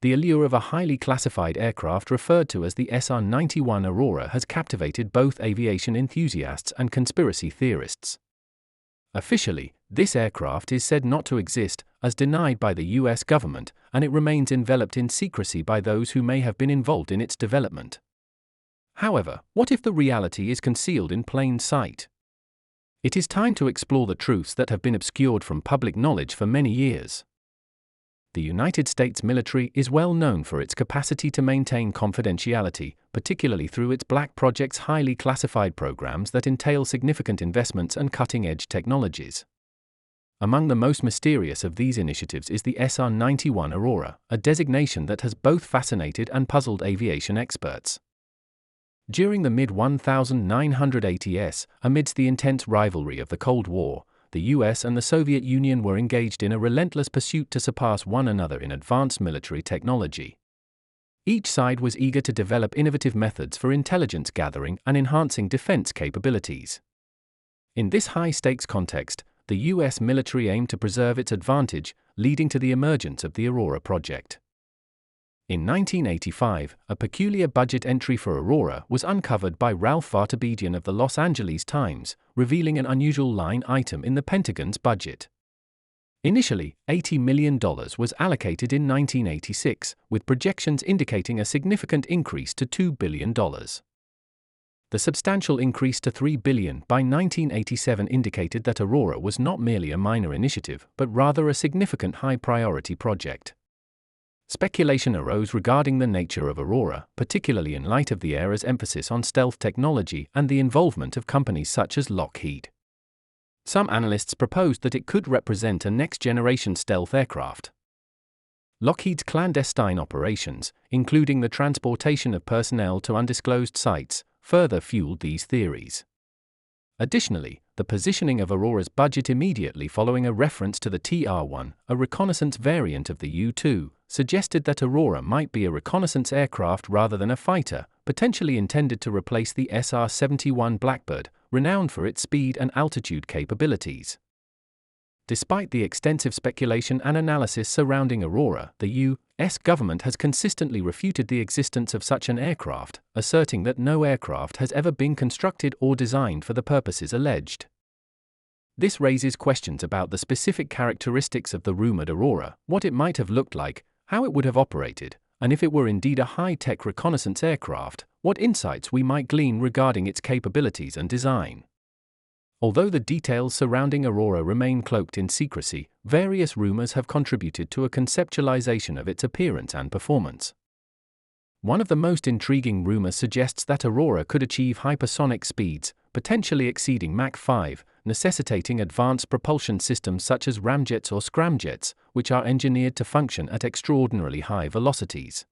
The allure of a highly classified aircraft referred to as the SR-91 Aurora has captivated both aviation enthusiasts and conspiracy theorists. Officially, this aircraft is said not to exist, as denied by the US government, and it remains enveloped in secrecy by those who may have been involved in its development. However, what if the reality is concealed in plain sight? It is time to explore the truths that have been obscured from public knowledge for many years. The United States military is well known for its capacity to maintain confidentiality, particularly through its Black Project's highly classified programs that entail significant investments and cutting-edge technologies. Among the most mysterious of these initiatives is the SR-91 Aurora, a designation that has both fascinated and puzzled aviation experts. During the mid-1980s, amidst the intense rivalry of the Cold War, the US and the Soviet Union were engaged in a relentless pursuit to surpass one another in advanced military technology. Each side was eager to develop innovative methods for intelligence gathering and enhancing defense capabilities. In this high-stakes context, the US military aimed to preserve its advantage, leading to the emergence of the Aurora project. In 1985, a peculiar budget entry for Aurora was uncovered by Ralph Vartabedian of the Los Angeles Times, revealing an unusual line item in the Pentagon's budget. Initially, $80 million was allocated in 1986, with projections indicating a significant increase to $2 billion. The substantial increase to $3 billion by 1987 indicated that Aurora was not merely a minor initiative, but rather a significant high-priority project. Speculation arose regarding the nature of Aurora, particularly in light of the era's emphasis on stealth technology and the involvement of companies such as Lockheed. Some analysts proposed that it could represent a next-generation stealth aircraft. Lockheed's clandestine operations, including the transportation of personnel to undisclosed sites, further fueled these theories. Additionally, the positioning of Aurora's budget immediately following a reference to the TR-1, a reconnaissance variant of the U-2, suggested that Aurora might be a reconnaissance aircraft rather than a fighter, potentially intended to replace the SR-71 Blackbird, renowned for its speed and altitude capabilities. Despite the extensive speculation and analysis surrounding Aurora, the U.S. government has consistently refuted the existence of such an aircraft, asserting that no aircraft has ever been constructed or designed for the purposes alleged. This raises questions about the specific characteristics of the rumored Aurora, what it might have looked like, how it would have operated, and if it were indeed a high-tech reconnaissance aircraft, what insights we might glean regarding its capabilities and design. Although the details surrounding Aurora remain cloaked in secrecy, various rumors have contributed to a conceptualization of its appearance and performance. One of the most intriguing rumors suggests that Aurora could achieve hypersonic speeds, potentially exceeding Mach 5, necessitating advanced propulsion systems such as ramjets or scramjets, which are engineered to function at extraordinarily high velocities.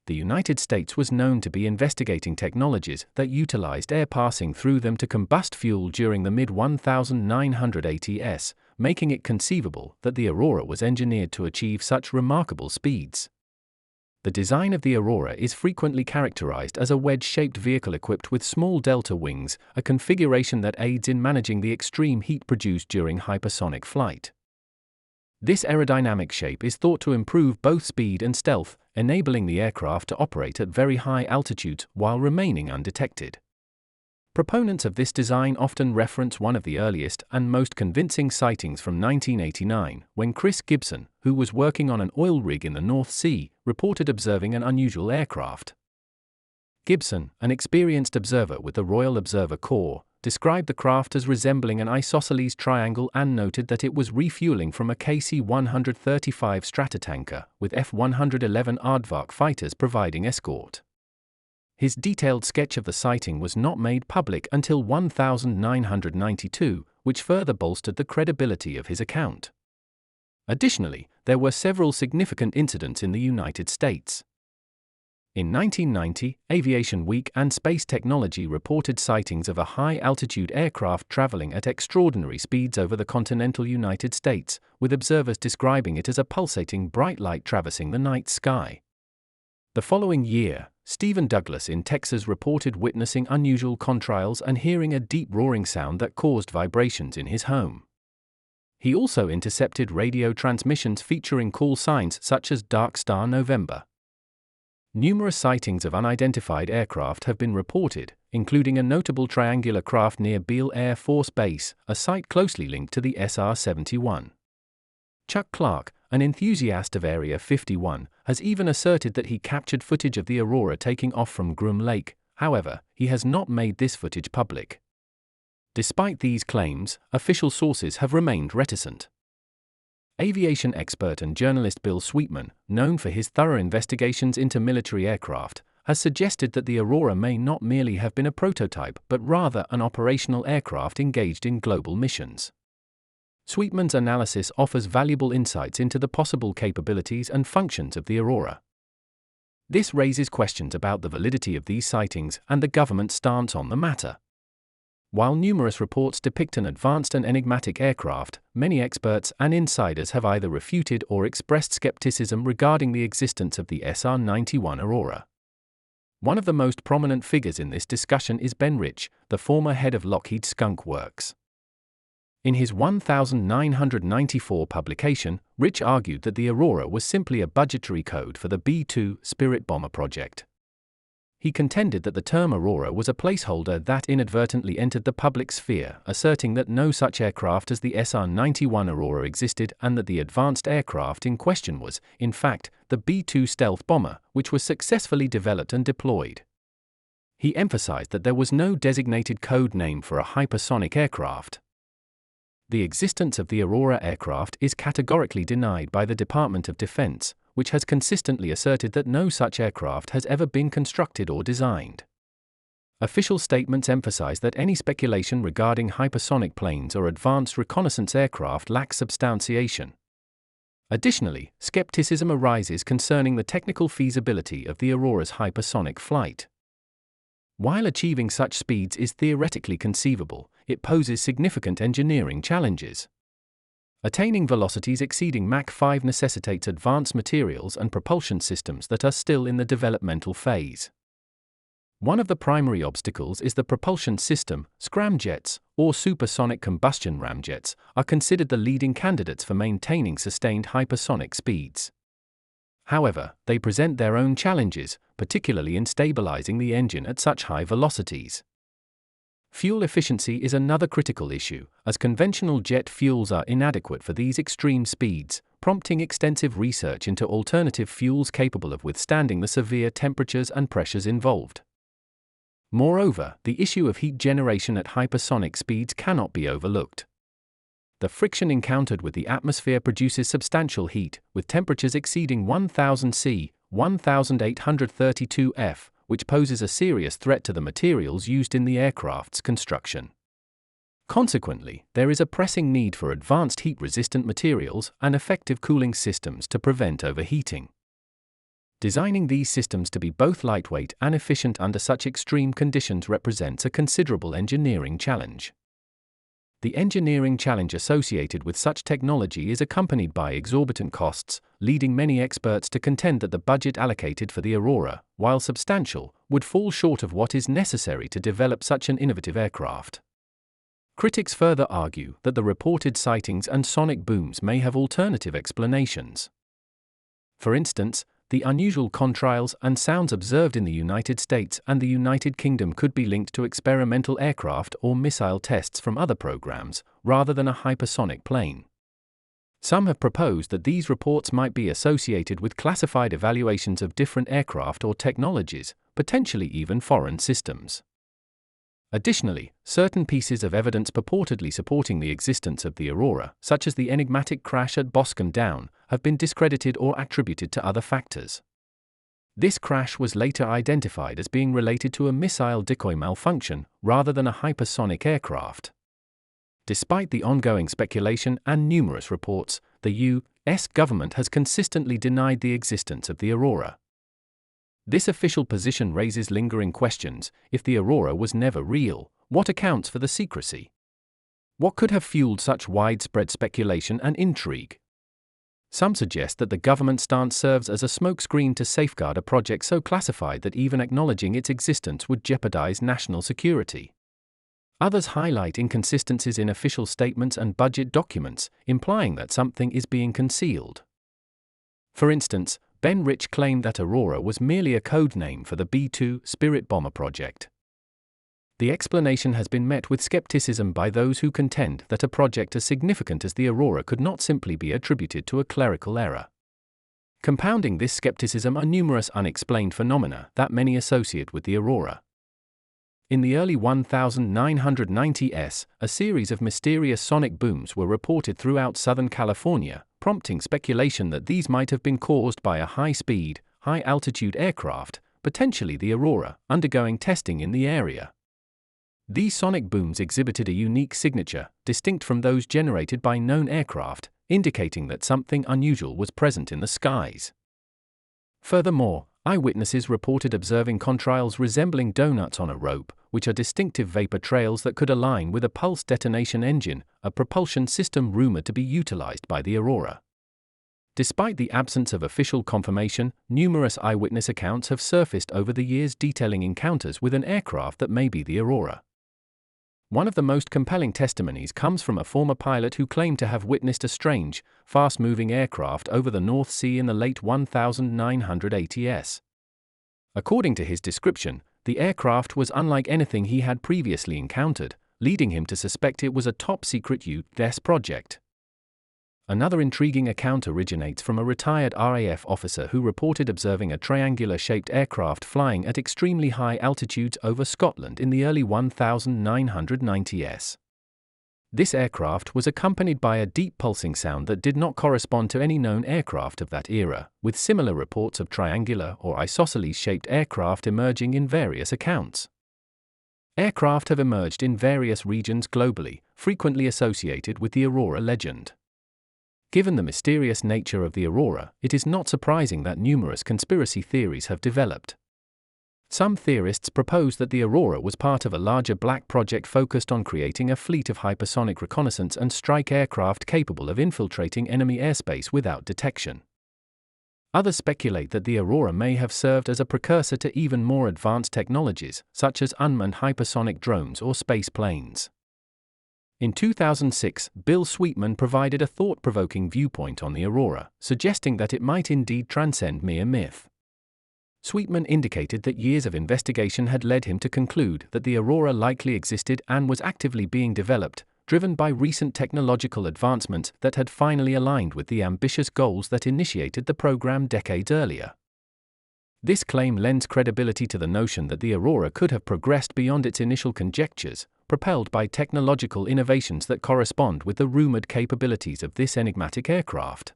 The United States was known to be investigating technologies that utilized air passing through them to combust fuel during the mid-1980s, making it conceivable that the Aurora was engineered to achieve such remarkable speeds. The design of the Aurora is frequently characterized as a wedge-shaped vehicle equipped with small delta wings, a configuration that aids in managing the extreme heat produced during hypersonic flight. This aerodynamic shape is thought to improve both speed and stealth, enabling the aircraft to operate at very high altitudes while remaining undetected. Proponents of this design often reference one of the earliest and most convincing sightings from 1989, when Chris Gibson, who was working on an oil rig in the North Sea, reported observing an unusual aircraft. Gibson, an experienced observer with the Royal Observer Corps, described the craft as resembling an isosceles triangle and noted that it was refueling from a KC-135 Stratotanker, with F-111 Aardvark fighters providing escort. His detailed sketch of the sighting was not made public until 1992, which further bolstered the credibility of his account. Additionally, there were several significant incidents in the United States. In 1990, Aviation Week and Space Technology reported sightings of a high-altitude aircraft traveling at extraordinary speeds over the continental United States, with observers describing it as a pulsating bright light traversing the night sky. The following year, Stephen Douglas in Texas reported witnessing unusual contrails and hearing a deep roaring sound that caused vibrations in his home. He also intercepted radio transmissions featuring call signs such as Dark Star November. Numerous sightings of unidentified aircraft have been reported, including a notable triangular craft near Beale Air Force Base, a site closely linked to the SR-71. Chuck Clark, an enthusiast of Area 51, has even asserted that he captured footage of the Aurora taking off from Groom Lake. However, he has not made this footage public. Despite these claims, official sources have remained reticent. Aviation expert and journalist Bill Sweetman, known for his thorough investigations into military aircraft, has suggested that the Aurora may not merely have been a prototype but rather an operational aircraft engaged in global missions. Sweetman's analysis offers valuable insights into the possible capabilities and functions of the Aurora. This raises questions about the validity of these sightings and the government's stance on the matter. While numerous reports depict an advanced and enigmatic aircraft, many experts and insiders have either refuted or expressed skepticism regarding the existence of the SR-91 Aurora. One of the most prominent figures in this discussion is Ben Rich, the former head of Lockheed Skunk Works. In his 1994 publication, Rich argued that the Aurora was simply a budgetary code for the B-2 Spirit bomber project. He contended that the term Aurora was a placeholder that inadvertently entered the public sphere, asserting that no such aircraft as the SR-91 Aurora existed and that the advanced aircraft in question was, in fact, the B-2 stealth bomber, which was successfully developed and deployed. He emphasized that there was no designated code name for a hypersonic aircraft. The existence of the Aurora aircraft is categorically denied by the Department of Defense, which has consistently asserted that no such aircraft has ever been constructed or designed. Official statements emphasize that any speculation regarding hypersonic planes or advanced reconnaissance aircraft lacks substantiation. Additionally, skepticism arises concerning the technical feasibility of the Aurora's hypersonic flight. While achieving such speeds is theoretically conceivable, it poses significant engineering challenges. Attaining velocities exceeding Mach 5 necessitates advanced materials and propulsion systems that are still in the developmental phase. One of the primary obstacles is the propulsion system. Scramjets, or supersonic combustion ramjets, are considered the leading candidates for maintaining sustained hypersonic speeds. However, they present their own challenges, particularly in stabilizing the engine at such high velocities. Fuel efficiency is another critical issue, as conventional jet fuels are inadequate for these extreme speeds, prompting extensive research into alternative fuels capable of withstanding the severe temperatures and pressures involved. Moreover, the issue of heat generation at hypersonic speeds cannot be overlooked. The friction encountered with the atmosphere produces substantial heat, with temperatures exceeding 1000 C, 1832 F, which poses a serious threat to the materials used in the aircraft's construction. Consequently, there is a pressing need for advanced heat-resistant materials and effective cooling systems to prevent overheating. Designing these systems to be both lightweight and efficient under such extreme conditions represents a considerable engineering challenge. The engineering challenge associated with such technology is accompanied by exorbitant costs, leading many experts to contend that the budget allocated for the Aurora, while substantial, would fall short of what is necessary to develop such an innovative aircraft. Critics further argue that the reported sightings and sonic booms may have alternative explanations. For instance, the unusual contrails and sounds observed in the United States and the United Kingdom could be linked to experimental aircraft or missile tests from other programs, rather than a hypersonic plane. Some have proposed that these reports might be associated with classified evaluations of different aircraft or technologies, potentially even foreign systems. Additionally, certain pieces of evidence purportedly supporting the existence of the Aurora, such as the enigmatic crash at Boscombe Down, have been discredited or attributed to other factors. This crash was later identified as being related to a missile decoy malfunction, rather than a hypersonic aircraft. Despite the ongoing speculation and numerous reports, the U.S. government has consistently denied the existence of the Aurora. This official position raises lingering questions. If the Aurora was never real, what accounts for the secrecy? What could have fueled such widespread speculation and intrigue? Some suggest that the government stance serves as a smokescreen to safeguard a project so classified that even acknowledging its existence would jeopardize national security. Others highlight inconsistencies in official statements and budget documents, implying that something is being concealed. For instance, Ben Rich claimed that Aurora was merely a code name for the B-2 Spirit bomber project. The explanation has been met with skepticism by those who contend that a project as significant as the Aurora could not simply be attributed to a clerical error. Compounding this skepticism are numerous unexplained phenomena that many associate with the Aurora. In the early 1990s, a series of mysterious sonic booms were reported throughout Southern California, prompting speculation that these might have been caused by a high-speed, high-altitude aircraft, potentially the Aurora, undergoing testing in the area. These sonic booms exhibited a unique signature, distinct from those generated by known aircraft, indicating that something unusual was present in the skies. Furthermore, eyewitnesses reported observing contrails resembling donuts on a rope, which are distinctive vapor trails that could align with a pulse detonation engine, a propulsion system rumored to be utilized by the Aurora. Despite the absence of official confirmation, numerous eyewitness accounts have surfaced over the years detailing encounters with an aircraft that may be the Aurora. One of the most compelling testimonies comes from a former pilot who claimed to have witnessed a strange, fast-moving aircraft over the North Sea in the late 1980s. According to his description, the aircraft was unlike anything he had previously encountered, leading him to suspect it was a top-secret U.S. project. Another intriguing account originates from a retired RAF officer who reported observing a triangular-shaped aircraft flying at extremely high altitudes over Scotland in the early 1990s. This aircraft was accompanied by a deep pulsing sound that did not correspond to any known aircraft of that era, with similar reports of triangular or isosceles-shaped aircraft emerging in various accounts. Aircraft have emerged in various regions globally, frequently associated with the Aurora legend. Given the mysterious nature of the Aurora, it is not surprising that numerous conspiracy theories have developed. Some theorists propose that the Aurora was part of a larger black project focused on creating a fleet of hypersonic reconnaissance and strike aircraft capable of infiltrating enemy airspace without detection. Others speculate that the Aurora may have served as a precursor to even more advanced technologies, such as unmanned hypersonic drones or space planes. In 2006, Bill Sweetman provided a thought-provoking viewpoint on the Aurora, suggesting that it might indeed transcend mere myth. Sweetman indicated that years of investigation had led him to conclude that the Aurora likely existed and was actively being developed, driven by recent technological advancements that had finally aligned with the ambitious goals that initiated the program decades earlier. This claim lends credibility to the notion that the Aurora could have progressed beyond its initial conjectures, propelled by technological innovations that correspond with the rumored capabilities of this enigmatic aircraft.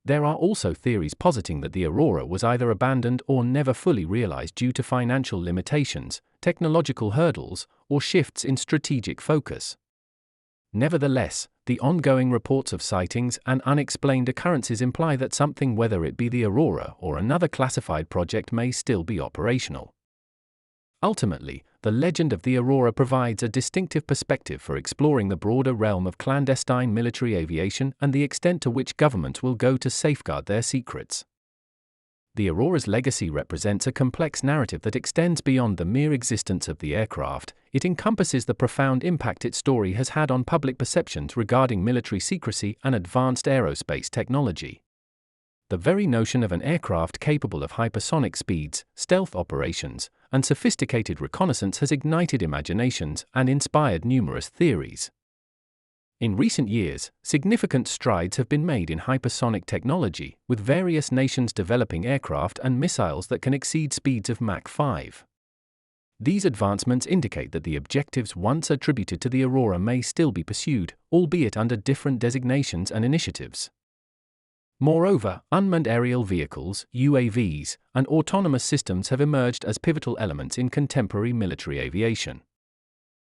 There are also theories positing that the Aurora was either abandoned or never fully realized due to financial limitations, technological hurdles, or shifts in strategic focus. Nevertheless, the ongoing reports of sightings and unexplained occurrences imply that something, whether it be the Aurora or another classified project, may still be operational. Ultimately, the legend of the Aurora provides a distinctive perspective for exploring the broader realm of clandestine military aviation and the extent to which governments will go to safeguard their secrets. The Aurora's legacy represents a complex narrative that extends beyond the mere existence of the aircraft. It encompasses the profound impact its story has had on public perceptions regarding military secrecy and advanced aerospace technology. The very notion of an aircraft capable of hypersonic speeds, stealth operations, and sophisticated reconnaissance has ignited imaginations and inspired numerous theories. In recent years, significant strides have been made in hypersonic technology, with various nations developing aircraft and missiles that can exceed speeds of Mach 5. These advancements indicate that the objectives once attributed to the Aurora may still be pursued, albeit under different designations and initiatives. Moreover, unmanned aerial vehicles, UAVs, and autonomous systems have emerged as pivotal elements in contemporary military aviation.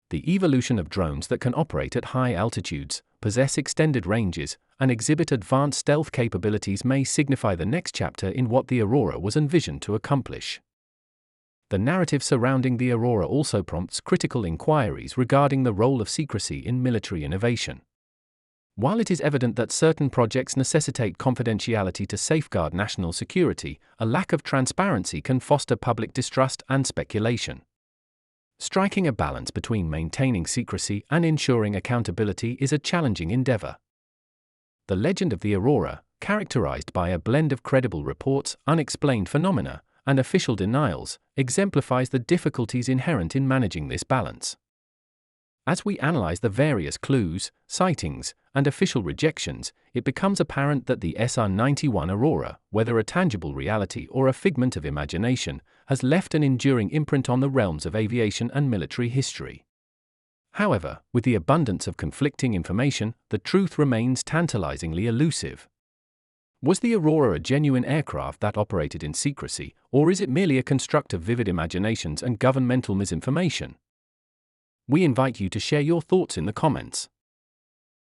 The evolution of drones that can operate at high altitudes, possess extended ranges, and exhibit advanced stealth capabilities may signify the next chapter in what the Aurora was envisioned to accomplish. The narrative surrounding the Aurora also prompts critical inquiries regarding the role of secrecy in military innovation. While it is evident that certain projects necessitate confidentiality to safeguard national security, a lack of transparency can foster public distrust and speculation. Striking a balance between maintaining secrecy and ensuring accountability is a challenging endeavor. The legend of the Aurora, characterized by a blend of credible reports, unexplained phenomena, and official denials, exemplifies the difficulties inherent in managing this balance. As we analyze the various clues, sightings, and official rejections, it becomes apparent that the SR-91 Aurora, whether a tangible reality or a figment of imagination, has left an enduring imprint on the realms of aviation and military history. However, with the abundance of conflicting information, the truth remains tantalizingly elusive. Was the Aurora a genuine aircraft that operated in secrecy, or is it merely a construct of vivid imaginations and governmental misinformation? We invite you to share your thoughts in the comments.